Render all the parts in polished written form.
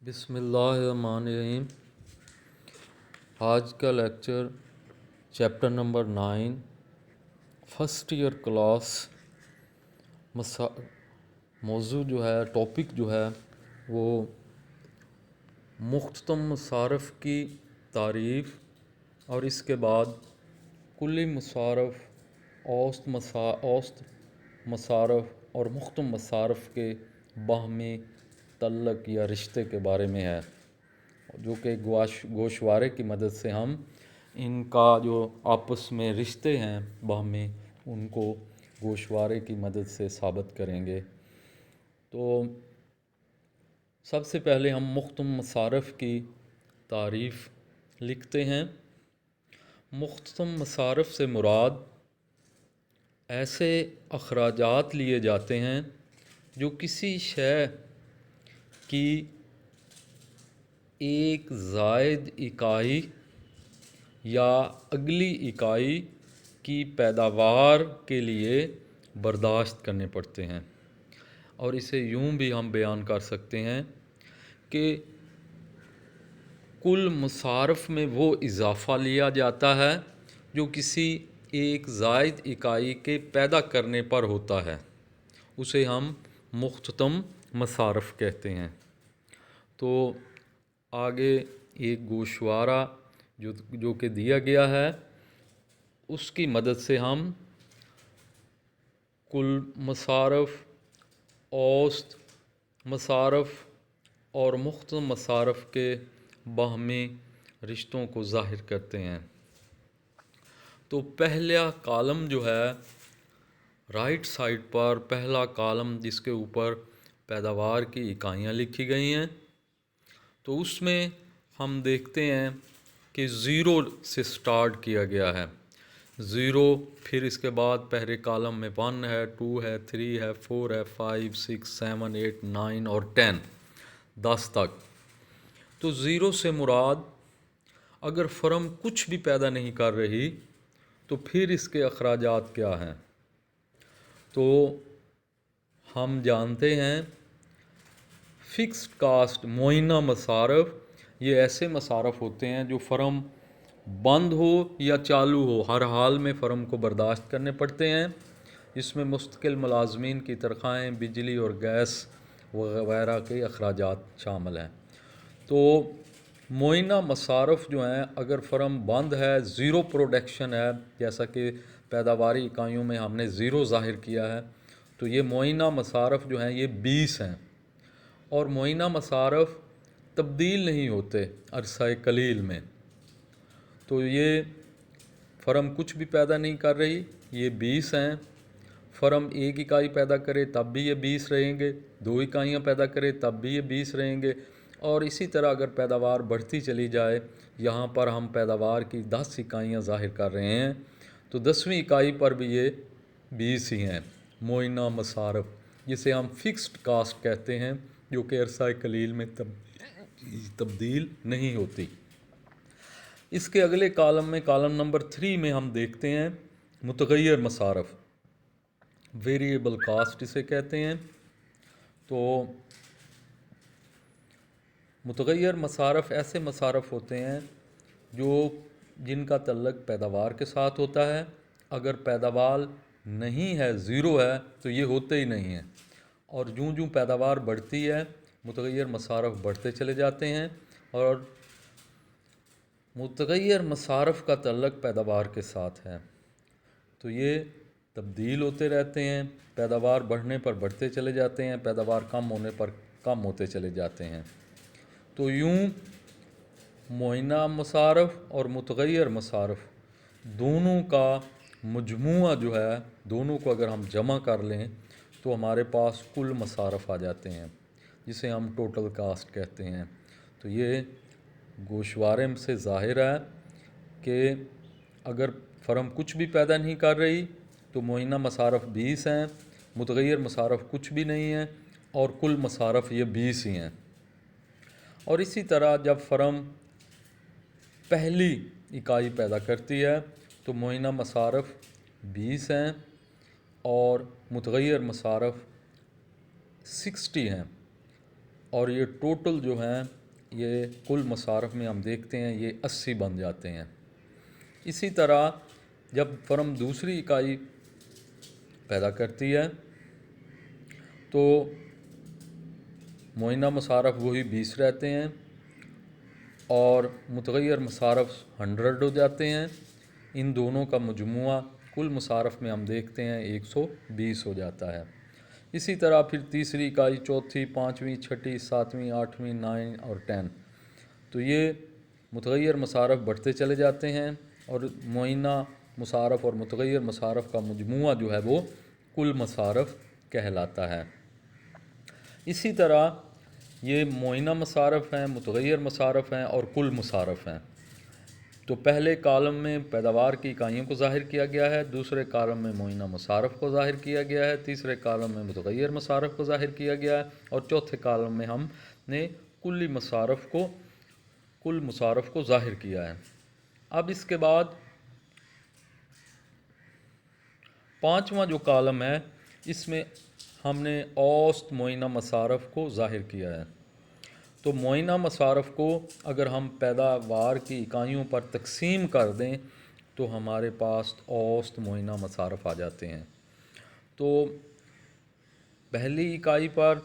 بسم اللہ الرحمن الرحیم۔ آج کا lecture chapter number 9 first year class موضوع جو ہے ٹاپک جو ہے وہ مختتم مصارف کی تعریف اور اس کے بعد کلی مصارف، اوسط مصارف اور مختتم مصارف کے باہمی تعلق یا رشتے کے بارے میں ہے، جو کہ گوشوارے کی مدد سے ہم ان کا جو آپس میں رشتے ہیں باہمی ان کو گوشوارے کی مدد سے ثابت کریں گے۔ تو سب سے پہلے ہم مختتم مصارف کی تعریف لکھتے ہیں۔ مختتم مصارف سے مراد ایسے اخراجات لیے جاتے ہیں جو کسی شے کی ایک زائد اکائی یا اگلی اکائی کی پیداوار کے لیے برداشت کرنے پڑتے ہیں، اور اسے یوں بھی ہم بیان کر سکتے ہیں کہ کل مصارف میں وہ اضافہ لیا جاتا ہے جو کسی ایک زائد اکائی کے پیدا کرنے پر ہوتا ہے، اسے ہم مختتم مصارف کہتے ہیں۔ تو آگے ایک گوشوارہ جو کہ دیا گیا ہے، اس کی مدد سے ہم کل مصارف، اوسط مصارف اور مختتم مصارف کے باہمی رشتوں کو ظاہر کرتے ہیں۔ تو پہلا کالم جو ہے رائٹ سائڈ پر، پہلا کالم جس کے اوپر پیداوار کی اکائیاں لکھی گئی ہیں، تو اس میں ہم دیکھتے ہیں کہ 0 سے سٹارٹ کیا گیا ہے۔ 0، پھر اس کے بعد پہلے کالم میں 1 ہے، 2 ہے، 3 ہے، 4 ہے، 5، 6، 7، 8، 9 اور 10 تک۔ تو 0 سے مراد اگر فرم کچھ بھی پیدا نہیں کر رہی تو پھر اس کے اخراجات کیا ہیں؟ تو ہم جانتے ہیں فکسڈ کاسٹ معینہ مصارف یہ ایسے مصارف ہوتے ہیں جو فرم بند ہو یا چالو ہو، ہر حال میں فرم کو برداشت کرنے پڑتے ہیں، جس میں مستقل ملازمین کی تنخواہیں، بجلی اور گیس وغیرہ کے اخراجات شامل ہیں۔ تو معینہ مصارف جو ہیں اگر فرم بند ہے، 0 پروڈکشن ہے، جیسا کہ پیداواری اکائیوں میں ہم نے 0 ظاہر کیا ہے، تو یہ معینہ مصارف جو ہیں یہ 20 ہیں، اور معینہ مصارف تبدیل نہیں ہوتے عرصہ قلیل میں۔ تو یہ فرم کچھ بھی پیدا نہیں کر رہی، یہ 20 ہیں۔ فرم 1 اکائی پیدا کرے تب بھی یہ 20 رہیں گے، 2 اکائیاں پیدا کرے تب بھی یہ 20 رہیں گے، اور اسی طرح اگر پیداوار بڑھتی چلی جائے، یہاں پر ہم پیداوار کی 10 اکائیاں ظاہر کر رہے ہیں، تو 10ویں اکائی پر بھی یہ 20 ہی ہیں۔ معینہ مصارف جسے ہم فکسڈ کاسٹ کہتے ہیں، جو کہ عرصہ قلیل میں تبدیل نہیں ہوتی۔ اس کے اگلے کالم میں، کالم نمبر 3 میں ہم دیکھتے ہیں متغیر مصارف، ویریبل کاسٹ اسے کہتے ہیں۔ تو متغیر مصارف ایسے مصارف ہوتے ہیں جن کا تعلق پیداوار کے ساتھ ہوتا ہے۔ اگر پیداوار نہیں ہے، 0 ہے، تو یہ ہوتے ہی نہیں ہیں، اور جوں پیداوار بڑھتی ہے متغیر مصارف بڑھتے چلے جاتے ہیں، اور متغیر مصارف کا تعلق پیداوار کے ساتھ ہے، تو یہ تبدیل ہوتے رہتے ہیں، پیداوار بڑھنے پر بڑھتے چلے جاتے ہیں، پیداوار کم ہونے پر کم ہوتے چلے جاتے ہیں۔ تو یوں معینہ مصارف اور متغیر مصارف دونوں کا مجموعہ جو ہے، دونوں کو اگر ہم جمع کر لیں تو ہمارے پاس کل مصارف آ جاتے ہیں، جسے ہم ٹوٹل کاسٹ کہتے ہیں۔ تو یہ گوشوارے سے ظاہر ہے کہ اگر فرم کچھ بھی پیدا نہیں کر رہی تو معینہ مصارف 20 ہیں، متغیر مصارف کچھ بھی نہیں ہیں، اور کل مصارف یہ 20 ہی ہیں۔ اور اسی طرح جب فرم پہلی اکائی پیدا کرتی ہے تو معینہ مصارف 20 ہیں اور متغیر مصارف 60 ہیں، اور یہ ٹوٹل جو ہیں یہ کل مصارف میں ہم دیکھتے ہیں یہ 80 بن جاتے ہیں۔ اسی طرح جب فرم دوسری اکائی پیدا کرتی ہے تو معینہ مصارف وہی 20 رہتے ہیں اور متغیر مصارف 100 ہو جاتے ہیں۔ ان دونوں کا مجموعہ کل مصارف میں ہم دیکھتے ہیں 120 ہو جاتا ہے۔ اسی طرح پھر تیسری اکائی، چوتھی، پانچویں، چھٹی، ساتویں، آٹھویں، 9 اور 10، تو یہ متغیر مصارف بڑھتے چلے جاتے ہیں اور معینہ مصارف اور متغیر مصارف کا مجموعہ جو ہے وہ کل مصارف کہلاتا ہے۔ اسی طرح یہ معینہ مصارف ہیں، متغیر مصارف ہیں اور کل مصارف ہیں۔ تو پہلے کالم میں پیداوار کی اکائیوں کو ظاہر کیا گیا ہے، دوسرے کالم میں معینہ مصارف کو ظاہر کیا گیا ہے، تیسرے کالم میں متغیر مصارف کو ظاہر کیا گیا ہے اور چوتھے کالم میں ہم نے کل مصارف کو ظاہر کیا ہے۔ اب اس کے بعد پانچواں جو کالم ہے اس میں ہم نے اوسط معینہ مصارف کو ظاہر کیا ہے۔ تو معینہ مصارف کو اگر ہم پیداوار کی اکائیوں پر تقسیم کر دیں تو ہمارے پاس اوسط معینہ مصارف آ جاتے ہیں۔ تو پہلی اکائی پر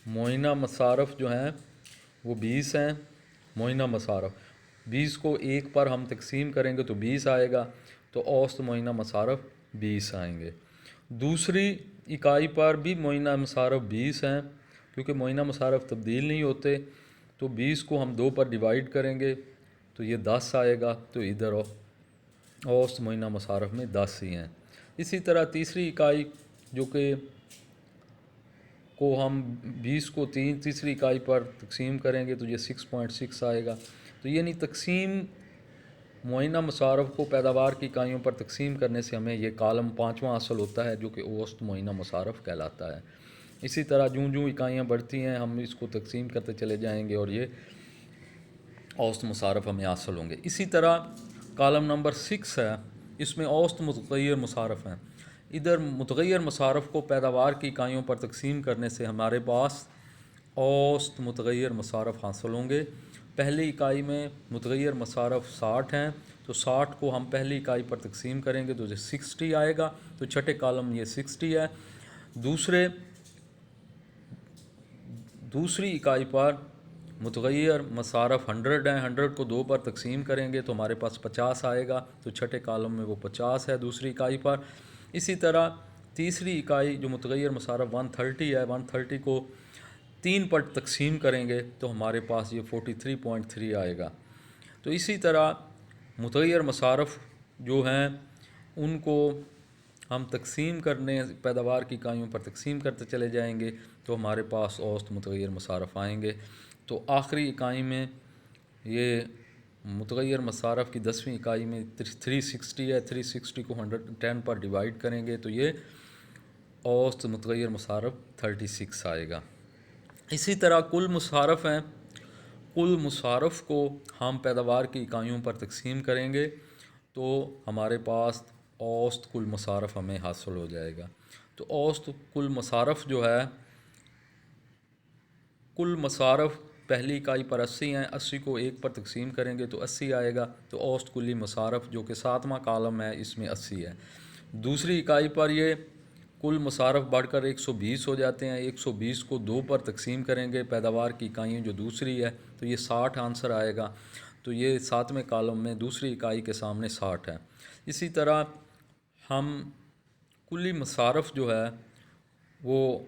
معینہ مصارف جو ہیں وہ 20 ہیں۔ معینہ مصارف 20 کو ایک پر ہم تقسیم کریں گے تو 20 آئے گا، تو اوسط معینہ مصارف 20 آئیں گے۔ دوسری اکائی پر بھی معینہ مصارف 20 ہیں، کیونکہ معینہ مصارف تبدیل نہیں ہوتے، تو 20 کو ہم 2 پر ڈیوائیڈ کریں گے تو یہ 10 آئے گا، تو ادھر اوسط معینہ مصارف میں 10 ہی ہیں۔ اسی طرح تیسری اکائی جو کہ ہم 20 کو تیسری اکائی پر تقسیم کریں گے تو یہ 6.6 آئے گا۔ تو یعنی تقسیم معینہ مصارف کو پیداوار کی اکائیوں پر تقسیم کرنے سے ہمیں یہ کالم پانچواں حاصل ہوتا ہے جو کہ اوسط معینہ مصارف کہلاتا ہے۔ اسی طرح جوں اکائیاں بڑھتی ہیں ہم اس کو تقسیم کرتے چلے جائیں گے اور یہ اوسط مصارف ہمیں حاصل ہوں گے۔ اسی طرح کالم نمبر 6 ہے، اس میں اوسط متغیر مصارف ہیں۔ ادھر متغیر مصارف کو پیداوار کی اکائیوں پر تقسیم کرنے سے ہمارے پاس اوسط متغیر مصارف حاصل ہوں گے۔ پہلی اکائی میں متغیر مصارف 60 ہیں، تو 60 کو ہم پہلی اکائی پر تقسیم کریں گے تو یہ 60 آئے گا، تو چھٹے کالم یہ 60 ہے۔ دوسری اکائی پر متغیر مصارف 100 ہیں، 100 کو 2 پر تقسیم کریں گے تو ہمارے پاس 50 آئے گا، تو چھٹے کالم میں وہ 50 ہے دوسری اکائی پر۔ اسی طرح تیسری اکائی جو متغیر مصارف 130 ہے، 130 کو 3 پر تقسیم کریں گے تو ہمارے پاس یہ 43.3 آئے گا۔ تو اسی طرح متغیر مصارف جو ہیں ان کو ہم تقسیم کرنے پیداوار کی اکائیوں پر تقسیم کرتے چلے جائیں گے تو ہمارے پاس اوسط متغیر مصارف آئیں گے۔ تو آخری اکائی میں یہ متغیر مصارف کی 10ویں اکائی میں 360 ہے، 360 کو 110 پر ڈیوائیڈ کریں گے تو یہ اوسط متغیر مصارف 36 آئے گا۔ اسی طرح کل مصارف ہیں، کل مصارف کو ہم پیداوار کی اکائیوں پر تقسیم کریں گے تو ہمارے پاس اوسط کل مصارف ہمیں حاصل ہو جائے گا۔ تو اوسط کل مصارف جو ہے، کل مصارف پہلی اکائی پر 80 ہیں، 80 کو 1 پر تقسیم کریں گے تو 80 آئے گا، تو اوسط کلی مصارف جو کہ 7واں کالم ہے اس میں 80 ہے۔ دوسری اکائی پر یہ کل مصارف بڑھ کر 120 ہو جاتے ہیں، 120 کو 2 پر تقسیم کریں گے پیداوار کی اکائیوں جو دوسری ہے تو یہ 60 آنسر آئے گا، تو یہ 7ویں کالم میں دوسری اکائی کے سامنے 60 ہے۔ اسی طرح ہم کلی مصارف جو ہے وہ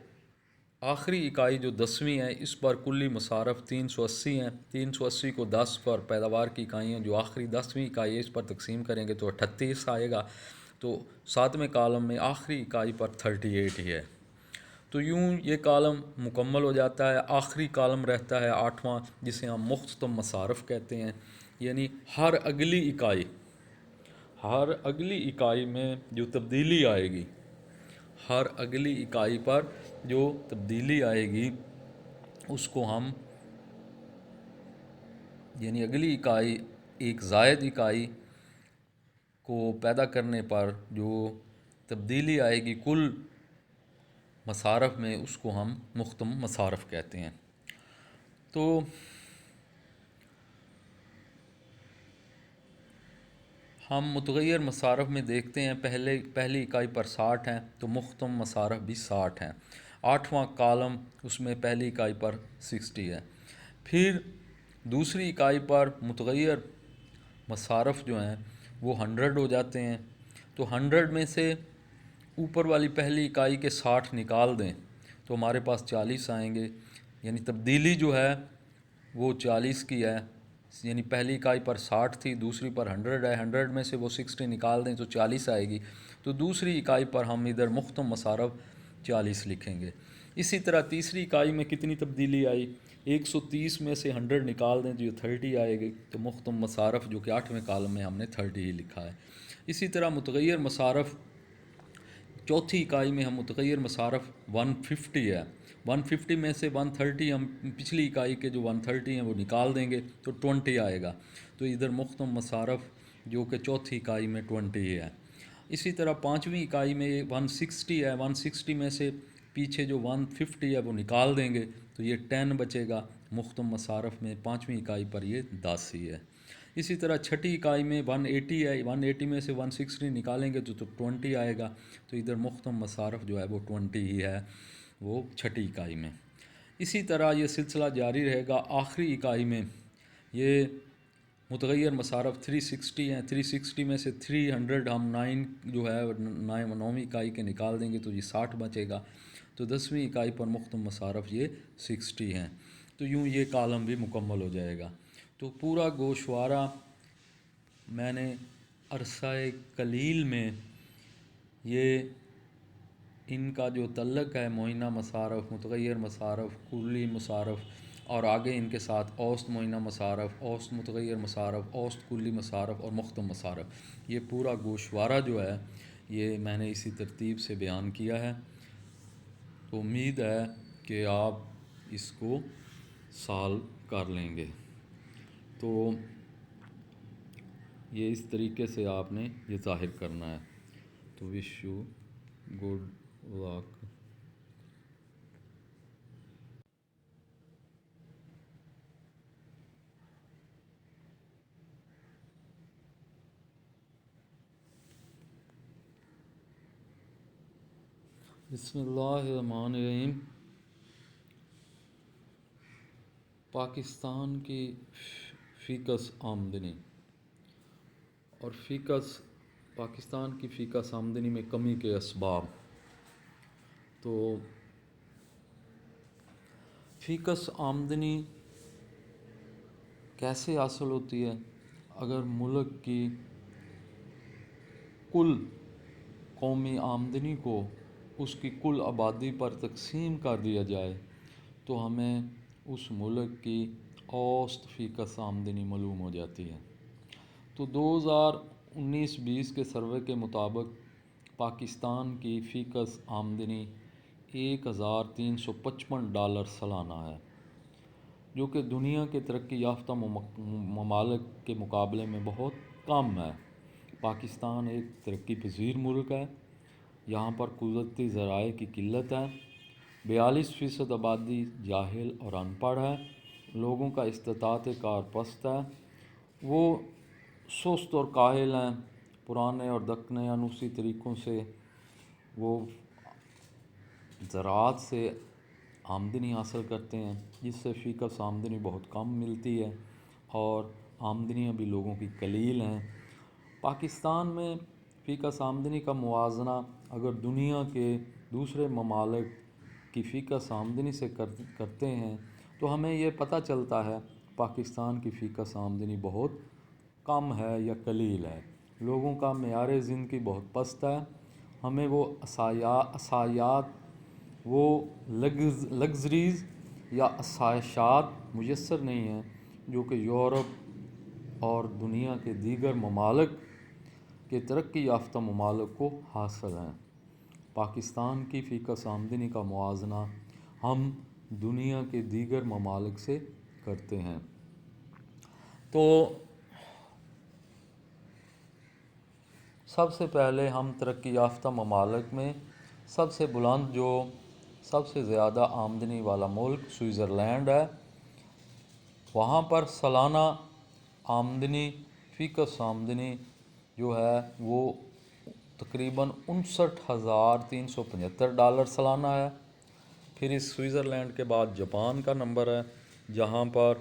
آخری اکائی جو 10ویں ہے اس پر کلی مصارف 380 ہیں، 380 کو 10 پر پیداوار کی اکائیاں جو آخری 10ویں اکائی ہے اس پر تقسیم کریں گے تو 38 آئے گا، تو 7ویں کالم میں آخری اکائی پر 38 ہی ہے۔ تو یوں یہ کالم مکمل ہو جاتا ہے۔ آخری کالم رہتا ہے 8واں جسے ہم مختتم مصارف کہتے ہیں، یعنی ہر اگلی اکائی میں جو تبدیلی آئے گی، ہر اگلی اکائی پر جو تبدیلی آئے گی اس کو ہم، یعنی اگلی اکائی ایک زائد اکائی کو پیدا کرنے پر جو تبدیلی آئے گی کل مصارف میں اس کو ہم مختتم مصارف کہتے ہیں۔ تو ہم متغیر مصارف میں دیکھتے ہیں پہلی اکائی پر 60 ہیں تو مختم مصارف بھی 60 ہیں. 8واں کالم اس میں پہلی اکائی پر 60 ہے. پھر دوسری اکائی پر متغیر مصارف جو ہیں وہ 100 ہو جاتے ہیں. تو 100 میں سے اوپر والی پہلی اکائی کے 60 نکال دیں تو ہمارے پاس 40 آئیں گے. یعنی تبدیلی جو ہے وہ 40 کی ہے. یعنی پہلی اکائی پر 60 تھی، دوسری پر 100 ہے. 100 میں سے وہ 60 نکال دیں تو 40 آئے گی. تو دوسری اکائی پر ہم ادھر مختم مصارف 40 لکھیں گے. اسی طرح تیسری اکائی میں کتنی تبدیلی آئی؟ 130 میں سے 100 نکال دیں تو یہ 30 آئے گی. تو مختم مصارف جو کہ 8ویں کالم میں ہم نے 30 ہی لکھا ہے. اسی طرح متغیر مصارف چوتھی اکائی میں ہم متغیر مصارف 150 ہے. 150 میں سے 130 ہم پچھلی اکائی کے جو 130 ہیں وہ نکال دیں گے تو 20 آئے گا. تو ادھر مختم مصارف جو کہ چوتھی اکائی میں 20 ہی ہے. اسی طرح پانچویں اکائی میں 160 ہے. 160 میں سے پیچھے جو 150 ہے وہ نکال دیں گے تو یہ 10 بچے گا. مختم مصارف میں پانچویں اکائی پر یہ 10 ہی ہے. اسی طرح چھٹی اکائی میں 180 ہے. 180 میں سے 160 نکالیں گے تو 20 آئے گا. تو ادھر مختم مصارف جو ہے وہ 20 ہی ہے وہ چھٹی اکائی میں. اسی طرح یہ سلسلہ جاری رہے گا. آخری اکائی میں یہ متغیر مصارف 360 ہیں. 360 میں سے 300 ہم 9 جو ہے 9ویں اکائی کے نکال دیں گے تو یہ 60 بچے گا. تو 10ویں اکائی پر مختم مصارف یہ 60 ہیں. تو یوں یہ کالم بھی مکمل ہو جائے گا. تو پورا گوشوارہ میں نے عرصہ قلیل میں یہ ان کا جو تعلق ہے معینہ مصارف، متغیر مصارف، کلی مصارف اور آگے ان کے ساتھ اوسط معینہ مصارف، اوسط متغیر مصارف، اوسط کلی مصارف اور مختم مصارف، یہ پورا گوشوارہ جو ہے یہ میں نے اسی ترتیب سے بیان کیا ہے. تو امید ہے کہ آپ اس کو سالو کر لیں گے. تو یہ اس طریقے سے آپ نے یہ ظاہر کرنا ہے. تو وش یو گڈ لک. بسم اللہ الرحمن الرحیم. پاکستان کی فیکس آمدنی اور پاکستان کی فیکس آمدنی میں کمی کے اسباب. تو فیکس آمدنی کیسے حاصل ہوتی ہے؟ اگر ملک کی کل قومی آمدنی کو اس کی کل آبادی پر تقسیم کر دیا جائے تو ہمیں اس ملک کی اوسط فیکس آمدنی معلوم ہو جاتی ہے. تو 2019-20 کے سروے کے مطابق پاکستان کی فیکس آمدنی $1,355 سالانہ ہے، جو کہ دنیا کے ترقی یافتہ ممالک کے مقابلے میں بہت کم ہے. پاکستان ایک ترقی پذیر ملک ہے. یہاں پر قدرتی ذرائع کی قلت ہے. 42% آبادی جاہل اور ان پڑھ ہے. لوگوں کا استطاعت کار پست ہے. وہ سست اور کاہل ہیں. پرانے اور دکنیانوسی طریقوں سے وہ زراعت سے آمدنی حاصل کرتے ہیں، جس سے فیکس آمدنی بہت کم ملتی ہے اور آمدنیاں بھی لوگوں کی قلیل ہیں. پاکستان میں فیکس آمدنی کا موازنہ اگر دنیا کے دوسرے ممالک کی فیکس آمدنی سے کرتے ہیں تو ہمیں یہ پتہ چلتا ہے پاکستان کی فیکس آمدنی بہت کم ہے یا قلیل ہے. لوگوں کا معیار زندگی بہت پست ہے. ہمیں وہ اسایات، وہ لگژریز یا آسائشات میسر نہیں ہیں جو کہ یورپ اور دنیا کے دیگر ممالک کے ترقی یافتہ ممالک کو حاصل ہیں. پاکستان کی فیکس آمدنی کا موازنہ ہم دنیا کے دیگر ممالک سے کرتے ہیں. تو سب سے پہلے ہم ترقی یافتہ ممالک میں سب سے زیادہ آمدنی والا ملک سوئٹزرلینڈ ہے. وہاں پر سالانہ آمدنی فی کس آمدنی جو ہے وہ تقریباً 59,375 ڈالر سالانہ ہے۔ پھر اس سوئٹزرلینڈ کے بعد جاپان کا نمبر ہے، جہاں پر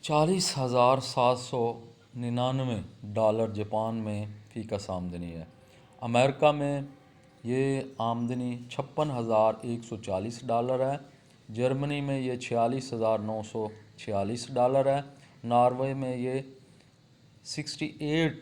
40,799 ڈالر جاپان میں فی کس آمدنی ہے۔ امریکہ میں یہ آمدنی 56,140 ڈالر ہے۔ جرمنی میں یہ 46,946 ڈالر ہے۔ ناروے میں یہ 68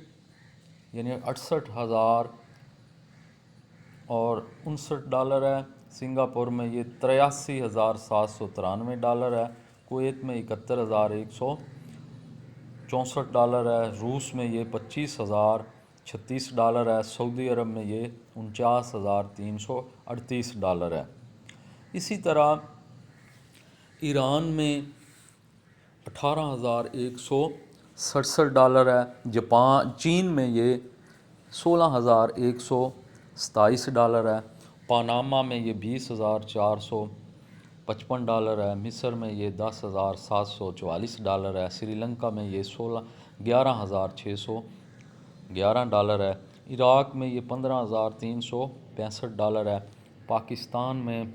یعنی 68,059 ڈالر ہے۔ سنگاپور میں یہ 83,793 ڈالر ہے۔ کویت میں 71,164 ڈالر ہے۔ روس میں یہ 25,036 ڈالر ہے۔ سعودی عرب میں یہ 49,338 ڈالر ہے۔ اسی طرح ایران میں 18,167 ڈالر ہے۔ چین میں یہ 16,127 ڈالر ہے۔ پاناما میں یہ 20,455 ڈالر ہے۔ مصر میں یہ 10,744 ڈالر ہے۔ سری لنکا میں یہ 11,611 ڈالر ہے۔ عراق میں یہ 15,365 ڈالر ہے۔ پاکستان میں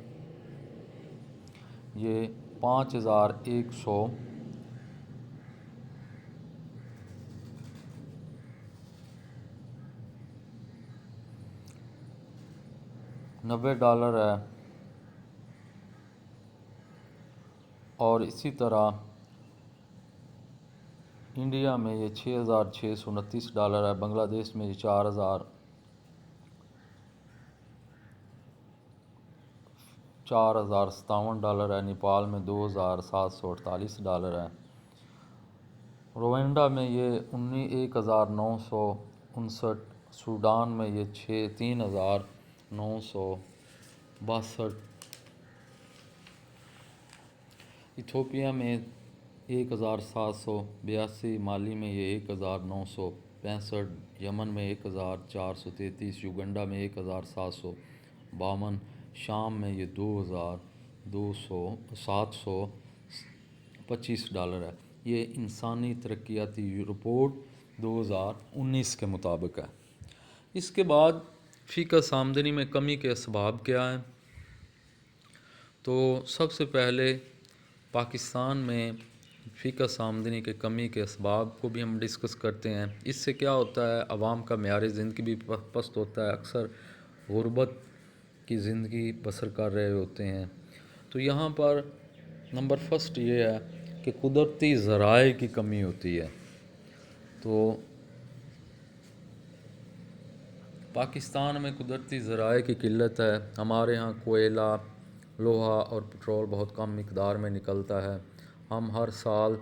یہ 5,090 ڈالر ہے۔ اور اسی طرح انڈیا میں یہ 6,629 ڈالر ہے۔ بنگلہ دیش میں یہ 4,057 ڈالر ہے۔ نیپال میں 2,748 ڈالر ہے۔ روانڈا میں یہ 1,959۔ سوڈان میں یہ 3,962۔ ایتھوپیا میں 1,782۔ مالی میں یہ 1,965۔ یمن میں 1,433۔ یوگنڈا میں 1,752۔ شام میں یہ 2,725 ڈالر ہے۔ یہ انسانی ترقیاتی رپورٹ 2019 کے مطابق ہے۔ اس کے بعد فی کس آمدنی میں کمی کے اسباب کیا ہیں؟ تو سب سے پہلے پاکستان میں فی کس آمدنی کے کمی کے اسباب کو بھی ہم ڈسکس کرتے ہیں۔ اس سے کیا ہوتا ہے، عوام کا معیار زندگی بھی پست ہوتا ہے، اکثر غربت کی زندگی بسر کر رہے ہوتے ہیں۔ تو یہاں پر نمبر فرسٹ یہ ہے کہ قدرتی ذرائع کی کمی ہوتی ہے۔ تو پاکستان میں قدرتی ذرائع کی قلت ہے۔ ہمارے ہاں کوئلہ، لوہا اور پٹرول بہت کم مقدار میں نکلتا ہے۔ ہم ہر سال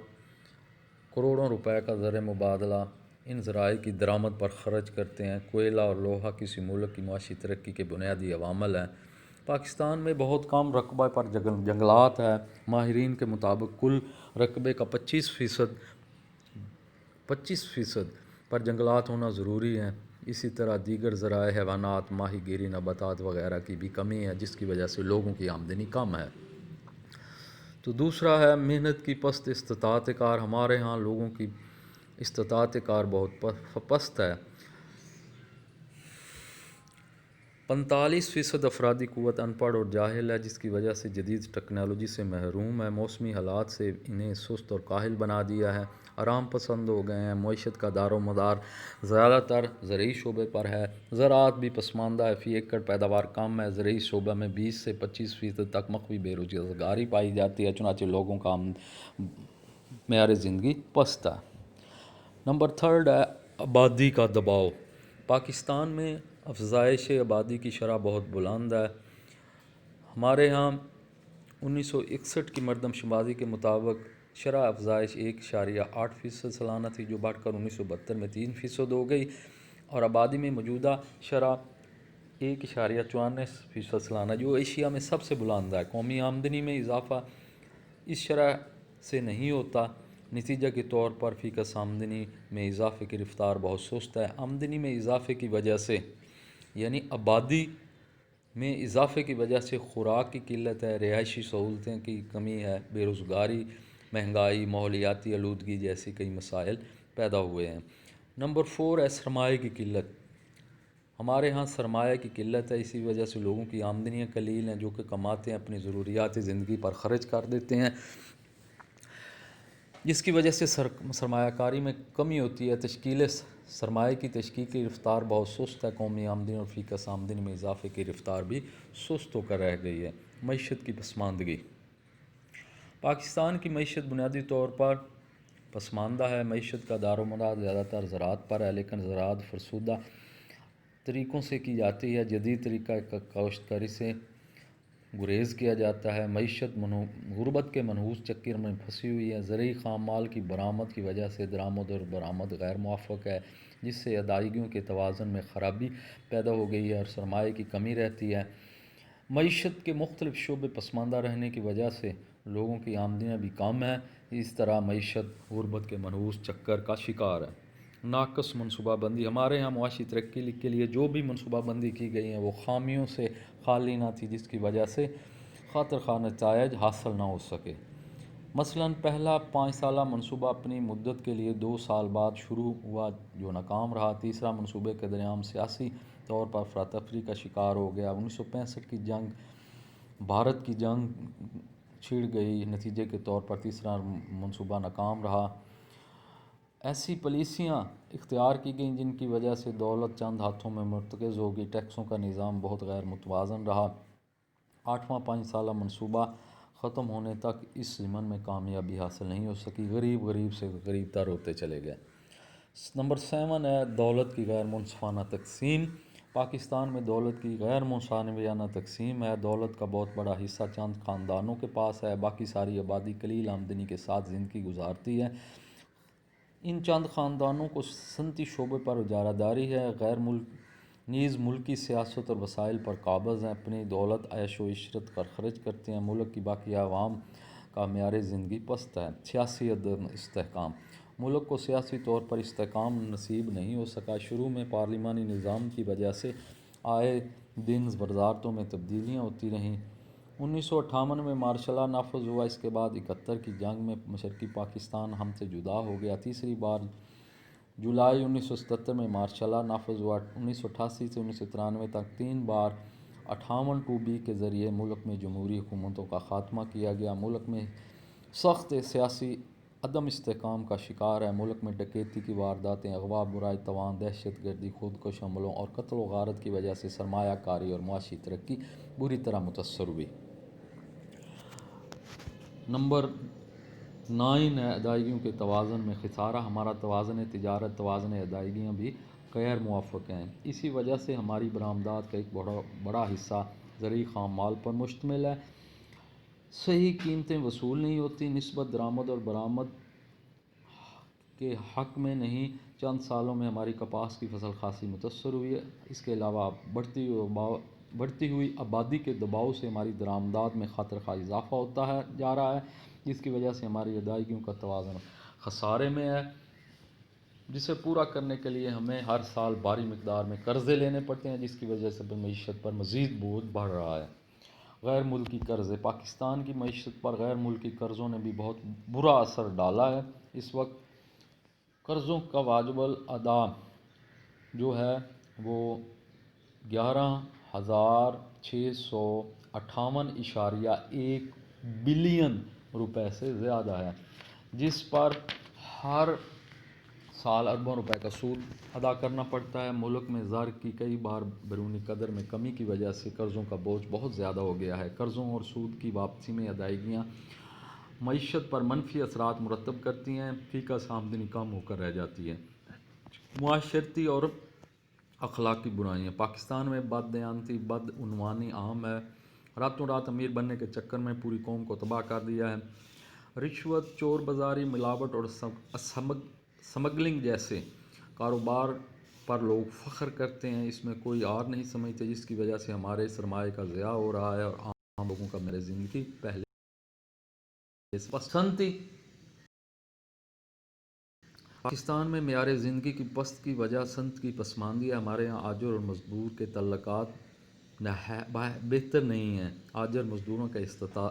کروڑوں روپے کا زر مبادلہ ان ذرائع کی درآمد پر خرچ کرتے ہیں۔ کوئلہ اور لوہا کسی ملک کی معاشی ترقی کے بنیادی عوامل ہیں۔ پاکستان میں بہت کم رقبہ پر جنگلات ہے۔ ماہرین کے مطابق کل رقبے کا 25% پر جنگلات ہونا ضروری ہیں۔ اسی طرح دیگر ذرائع حیوانات، ماہی گیری، نباتات وغیرہ کی بھی کمی ہے، جس کی وجہ سے لوگوں کی آمدنی کم ہے۔ تو دوسرا ہے محنت کی پست استطاعت کار۔ ہمارے ہاں لوگوں کی استطاعت کار بہت پست ہے۔ 45% افرادی قوت ان پڑھ اور جاہل ہے، جس کی وجہ سے جدید ٹیکنالوجی سے محروم ہے۔ موسمی حالات سے انہیں سست اور کاہل بنا دیا ہے، آرام پسند ہو گئے ہیں۔ معیشت کا دار و مدار زیادہ تر زرعی شعبے پر ہے۔ زراعت بھی پسماندہ ہے، فی ایکڑ پیداوار کم ہے۔ زرعی شعبہ میں 20 سے 25% تک مخفی بے روزگاری پائی جاتی ہے، چنانچہ لوگوں کا معیار زندگی پست ہے۔ نمبر تھرڈ ہے آبادی کا دباؤ۔ پاکستان میں افزائش آبادی کی شرح بہت بلند ہے۔ ہمارے ہاں 1961 کی مردم شماری کے مطابق شرح افزائش 1.8% سالانہ تھی، جو بڑھ کر 1972 میں 3% ہو گئی، اور آبادی میں موجودہ شرح 1.54% سالانہ، جو ایشیا میں سب سے بلند ہے۔ قومی آمدنی میں اضافہ اس شرح سے نہیں ہوتا۔ نتیجہ کے طور پر فی کس آمدنی میں اضافے کی رفتار بہت سست ہے۔ آمدنی میں اضافے کی وجہ سے، یعنی آبادی میں اضافے کی وجہ سے خوراک کی قلت ہے، رہائشی سہولتیں کی کمی ہے، بے روزگاری، مہنگائی، ماحولیاتی آلودگی جیسی کئی مسائل پیدا ہوئے ہیں۔ نمبر 4 ہے سرمایہ کی قلت۔ ہمارے ہاں سرمایہ کی قلت ہے، اسی وجہ سے لوگوں کی آمدنیاں قلیل ہیں، جو کہ کماتے ہیں اپنی ضروریات زندگی پر خرچ کر دیتے ہیں، جس کی وجہ سے سرمایہ کاری میں کمی ہوتی ہے۔ سرمایہ کی تشکیل کی رفتار بہت سست ہے، قومی آمدنی اور فی کس آمدنی میں اضافے کی رفتار بھی سست ہو کر رہ گئی ہے۔ معیشت کی پسماندگی۔ پاکستان کی معیشت بنیادی طور پر پسماندہ ہے۔ معیشت کا دار و مدار زیادہ تر زراعت پر ہے، لیکن زراعت فرسودہ طریقوں سے کی جاتی ہے، جدید طریقہ کاشتکاری سے گریز کیا جاتا ہے۔ معیشت غربت کے منحوس چکر میں پھنسی ہوئی ہے۔ زرعی خام مال کی برآمد کی وجہ سے درآمد اور برآمد غیر موافق ہے، جس سے ادائیگیوں کے توازن میں خرابی پیدا ہو گئی ہے اور سرمایہ کی کمی رہتی ہے۔ معیشت کے مختلف شعبے پسماندہ رہنے کی وجہ سے لوگوں کی آمدنیاں بھی کم ہیں، اس طرح معیشت غربت کے منحوس چکر کا شکار ہے۔ ناقص منصوبہ بندی۔ ہمارے ہاں معاشی ترقی کے لیے جو بھی منصوبہ بندی کی گئی ہے وہ خامیوں سے خالی نہ تھی، جس کی وجہ سے خاطر خواہ نتائج حاصل نہ ہو سکے۔ مثلاً پہلا 5 سالہ منصوبہ اپنی مدت کے لیے 2 سال بعد شروع ہوا جو ناکام رہا۔ تیسرا منصوبے کے درمیان سیاسی طور پر افراتفری کا شکار ہو گیا۔ 1965 کی جنگ بھارت کی جنگ چھڑ گئی، نتیجے کے طور پر تیسرا منصوبہ ناکام رہا۔ ایسی پالیسیاں اختیار کی گئیں جن کی وجہ سے دولت چند ہاتھوں میں مرتکز ہو گئی، ٹیکسوں کا نظام بہت غیر متوازن رہا۔ 8واں 5 سالہ منصوبہ ختم ہونے تک اس ضمن میں کامیابی حاصل نہیں ہو سکی، غریب سے غریب تر ہوتے چلے گئے۔ نمبر 7 ہے دولت کی غیر منصفانہ تقسیم۔ پاکستان میں دولت کی غیر منصفانہ تقسیم ہے۔ دولت کا بہت بڑا حصہ چند خاندانوں کے پاس ہے، باقی ساری آبادی قلیل آمدنی کے ساتھ زندگی گزارتی ہے۔ ان چند خاندانوں کو صنعتی شعبے پر اجارہ داری ہے، نیز ملکی سیاست اور وسائل پر قابض ہیں، اپنی دولت عیش و عشرت پر خرچ کرتے ہیں۔ ملک کی باقی عوام کا معیار زندگی پست ہے۔ سیاسی عدم استحکام۔ ملک کو سیاسی طور پر استحکام نصیب نہیں ہو سکا۔ شروع میں پارلیمانی نظام کی وجہ سے آئے دن وزارتوں میں تبدیلیاں ہوتی رہیں۔ 1958 میں مارشل لا نافذ ہوا، اس کے بعد 71 کی جنگ میں مشرقی پاکستان ہم سے جدا ہو گیا۔ تیسری بار جولائی 1977 میں مارشل لا نافذ ہوا۔ 1988 سے 1993 تک 3 بار 58(2)(b) کے ذریعے ملک میں جمہوری حکومتوں کا خاتمہ کیا گیا۔ ملک میں سخت سیاسی عدم استحکام کا شکار ہے۔ ملک میں ڈکیتی کی وارداتیں، اغوا، برائے تاوان، دہشت گردی، خودکش حملوں اور قتل و غارت کی وجہ سے سرمایہ کاری اور معاشی ترقی بری طرح متاثر ہوئی۔ نمبر 9 ہے ادائیگیوں کے توازن میں خسارہ۔ ہمارا توازن تجارت، توازن ادائیگیاں بھی غیر موافق ہیں۔ اسی وجہ سے ہماری برآمدات کا ایک بڑا حصہ زرعی خام مال پر مشتمل ہے۔ صحیح قیمتیں وصول نہیں ہوتی، نسبت درآمد اور برآمد کے حق میں نہیں۔ چند سالوں میں ہماری کپاس کی فصل خاصی متاثر ہوئی ہے۔ اس کے علاوہ بڑھتی ہوئی آبادی کے دباؤ سے ہماری درآمدات میں خاطر خواہ اضافہ ہوتا جا رہا ہے، جس کی وجہ سے ہماری ادائیگیوں کا توازن خسارے میں ہے، جسے پورا کرنے کے لیے ہمیں ہر سال بھاری مقدار میں قرضے لینے پڑتے ہیں، جس کی وجہ سے معیشت پر مزید بوجھ بڑھ رہا ہے۔ غیر ملکی قرضے۔ پاکستان کی معیشت پر غیر ملکی قرضوں نے بھی بہت برا اثر ڈالا ہے۔ اس وقت قرضوں کا واجب الادا جو ہے وہ 11,658.1 بلین روپے سے زیادہ ہے، جس پر ہر سال اربوں روپے کا سود ادا کرنا پڑتا ہے۔ ملک میں زر کی کئی بار بیرونی قدر میں کمی کی وجہ سے قرضوں کا بوجھ بہت زیادہ ہو گیا ہے۔ قرضوں اور سود کی واپسی میں ادائیگیاں معیشت پر منفی اثرات مرتب کرتی ہیں، فی کس آمدنی کم ہو کر رہ جاتی ہے۔ معاشرتی اور اخلاقی برائیاں۔ پاکستان میں بددیانتی، بدعنوانی عام ہے۔ راتوں رات امیر بننے کے چکر میں پوری قوم کو تباہ کر دیا ہے۔ رشوت، چور بازاری، ملاوٹ اور سمگلنگ جیسے کاروبار پر لوگ فخر کرتے ہیں، اس میں کوئی آر نہیں سمجھتے، جس کی وجہ سے ہمارے سرمایہ کا ضیاع ہو رہا ہے اور عام لوگوں کا معیار زندگی پہلے سے پستی۔ پاکستان میں معیار زندگی کی پست کی وجہ صنعت کی پسماندگی ہے۔ ہمارے ہاں آجر اور مزدور کے تعلقات بہتر نہیں ہیں۔ آجر مزدوروں کا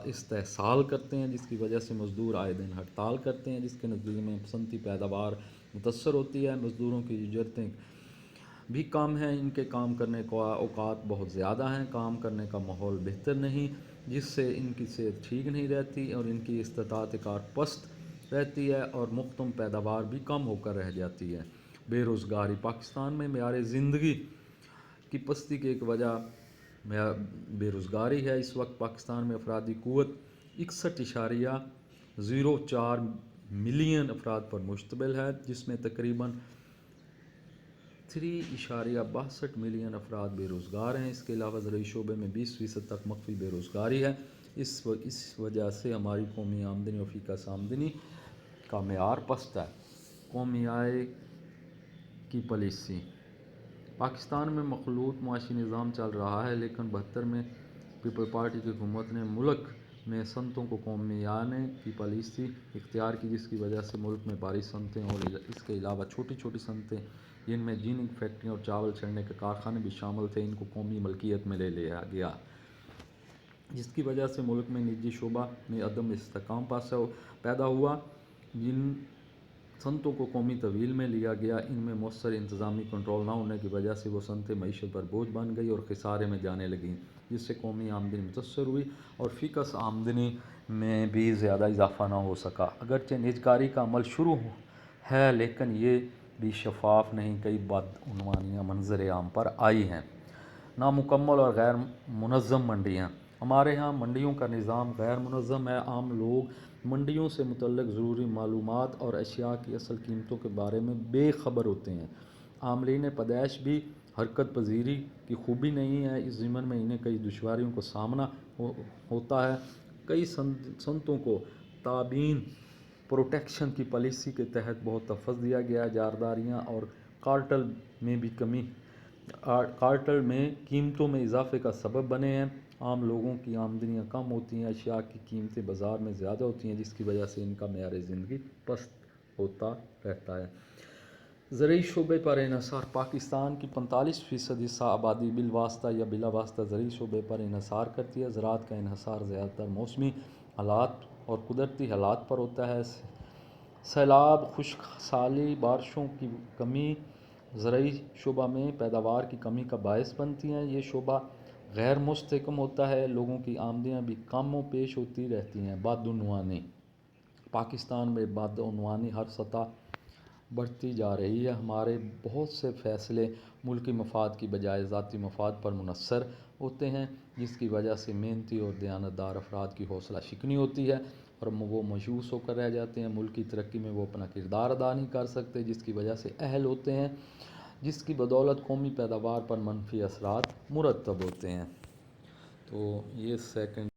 استحصال کرتے ہیں، جس کی وجہ سے مزدور آئے دن ہڑتال کرتے ہیں، جس کے نتیجے میں صنعتی پیداوار متاثر ہوتی ہے۔ مزدوروں کی اجرتیں بھی کم ہیں، ان کے کام کرنے کا اوقات بہت زیادہ ہیں، کام کرنے کا ماحول بہتر نہیں، جس سے ان کی صحت ٹھیک نہیں رہتی اور ان کی استطاعت کار پست رہتی ہے اور مختم پیداوار بھی کم ہو کر رہ جاتی ہے۔ بے روزگاری پاکستان میں معیار زندگی کی پستی کی ایک وجہ بے روزگاری ہے۔ اس وقت پاکستان میں افرادی قوت 61.04 ملین افراد پر مشتمل ہے، جس میں تقریباً 3.62 ملین افراد بے روزگار ہیں۔ اس کے علاوہ زرعی شعبے میں 20% تک مخفی بے روزگاری ہے۔ اس وجہ سے ہماری قومی آمدنی و فی کس آمدنی کا معیار پست ہے۔ قومی آئے کی پالیسی پاکستان میں مخلوط معاشی نظام چل رہا ہے، لیکن 72 میں پیپل پارٹی کی حکومت نے ملک میں صنعتوں کو قومی آنے کی پالیسی اختیار کی، جس کی وجہ سے ملک میں بڑی صنعتیں اور اس کے علاوہ چھوٹی چھوٹی صنعتیں جن میں جیننگ فیکٹریاں اور چاول چھڑنے کے کارخانے بھی شامل تھے، ان کو قومی ملکیت میں لے لیا گیا، جس کی وجہ سے ملک میں نجی شعبہ میں عدم استحکام پیدا ہوا۔ جن صنعتوں کو قومی تحویل میں لیا گیا، ان میں مؤثر انتظامی کنٹرول نہ ہونے کی وجہ سے وہ صنعتیں معیشت پر بوجھ بن گئی اور خسارے میں جانے لگیں، جس سے قومی آمدنی متاثر ہوئی اور فی کس آمدنی میں بھی زیادہ اضافہ نہ ہو سکا۔ اگرچہ نجکاری کا عمل شروع ہے، لیکن یہ بھی شفاف نہیں، کئی بدعنوانیاں منظر عام پر آئی ہیں۔ نامکمل اور غیر منظم منڈیاں ہمارے ہاں منڈیوں کا نظام غیر منظم ہے۔ عام لوگ منڈیوں سے متعلق ضروری معلومات اور اشیاء کی اصل قیمتوں کے بارے میں بے خبر ہوتے ہیں۔ عاملین پیدائش بھی حرکت پذیری کی خوبی نہیں ہے، اس ضمن میں انہیں کئی دشواریوں کا سامنا ہوتا ہے۔ کئی صنعتوں کو تابعین پروٹیکشن کی پالیسی کے تحت بہت تحفظ دیا گیا ہے۔ جارداریاں اور کارٹل میں قیمتوں میں اضافے کا سبب بنے ہیں۔ عام لوگوں کی آمدنیاں کم ہوتی ہیں، اشیاء کی قیمتیں بازار میں زیادہ ہوتی ہیں، جس کی وجہ سے ان کا معیار زندگی پست ہوتا رہتا ہے۔ زرعی شعبے پر انحصار پاکستان کی 45% حصہ آبادی بالواسطہ یا بلا واسطہ زرعی شعبے پر انحصار کرتی ہے۔ زراعت کا انحصار زیادہ تر موسمی حالات اور قدرتی حالات پر ہوتا ہے۔ سیلاب، خشک سالی، بارشوں کی کمی زرعی شعبہ میں پیداوار کی کمی کا باعث بنتی ہیں۔ یہ شعبہ غیر مستحکم ہوتا ہے، لوگوں کی آمدنیاں بھی کم و بیش ہوتی رہتی ہیں۔ بدعنوانی پاکستان میں بدعنوانی ہر سطح بڑھتی جا رہی ہے۔ ہمارے بہت سے فیصلے ملکی مفاد کی بجائے ذاتی مفاد پر منحصر ہوتے ہیں، جس کی وجہ سے محنتی اور دیانتدار افراد کی حوصلہ شکنی ہوتی ہے اور وہ مایوس ہو کر رہ جاتے ہیں۔ ملکی ترقی میں وہ اپنا کردار ادا نہیں کر سکتے، جس کی وجہ سے اہل ہوتے ہیں، جس کی بدولت قومی پیداوار پر منفی اثرات مرتب ہوتے ہیں۔ تو یہ سیکنڈ